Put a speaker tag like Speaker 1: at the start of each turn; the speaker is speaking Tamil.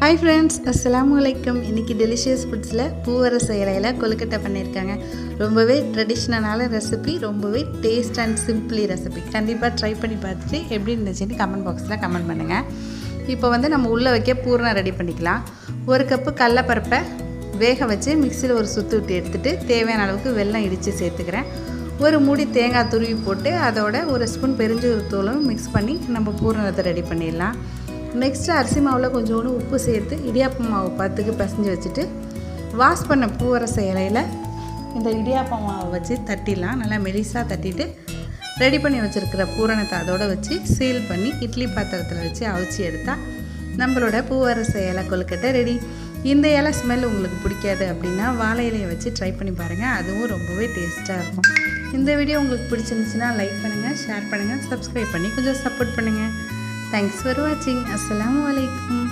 Speaker 1: ஹாய் ஃப்ரெண்ட்ஸ், அஸ்ஸலாமு அலைக்கும். இன்றைக்கி டெலிஷியஸ் ஃபுட்ஸில் பூவரச இலையில் கொழுக்கட்டை பண்ணியிருக்காங்க. ரொம்பவே ட்ரெடிஷ்னலான ரெசிபி, ரொம்பவே டேஸ்ட் அண்ட் சிம்பிளி ரெசிபி. கண்டிப்பாக ட்ரை பண்ணி பார்த்துட்டு எப்படி இருந்துச்சுன்னு கமெண்ட் பாக்ஸில் கமெண்ட் பண்ணுங்கள். இப்போ நம்ம உள்ளே வைக்க பூரணம் ரெடி பண்ணிக்கலாம். 1 கப்பு கடலைப்பருப்பை வேக வச்சு மிக்சியில் ஒரு சுற்று விட்டு எடுத்துகிட்டு தேவையான அளவுக்கு வெல்லம் இடித்து சேர்த்துக்கிறேன். ஒரு மூடி தேங்காய் துருவி போட்டு அதோட 1 ஸ்பூன் பெருஞ்சீரகத்தூளும் மிக்ஸ் பண்ணி நம்ம பூரணத்தை ரெடி பண்ணிடலாம். நெக்ஸ்ட்டு அரிசி மாவில் கொஞ்சோண்டு உப்பு சேர்த்து இடியாப்பம் மாவு பத்துக்கு பிசைஞ்சு வச்சுட்டு வாஷ் பண்ண பூவரச இலையில் இந்த இடியாப்பம் மாவை வச்சு தட்டிடலாம். நல்லா மெலிசாக தட்டிட்டு ரெடி பண்ணி வச்சுருக்கிற பூரணத்தை அதோடு வச்சு சீல் பண்ணி இட்லி பாத்திரத்தில் வச்சு அவிச்சு எடுத்தால் நம்மளோட பூவரச இலை கொழுக்கட்டை ரெடி. இந்த இலை ஸ்மெல் உங்களுக்கு பிடிக்காது அப்படின்னா வாழை இலையை வச்சு ட்ரை பண்ணி பாருங்கள், அதுவும் ரொம்பவே டேஸ்ட்டாக இருக்கும். இந்த வீடியோ உங்களுக்கு பிடிச்சிருந்துச்சுன்னா லைக் பண்ணுங்கள், ஷேர் பண்ணுங்கள், சப்ஸ்கிரைப் பண்ணி கொஞ்சம் சப்போர்ட் பண்ணுங்கள். Thanks for watching. Assalamu alaikum.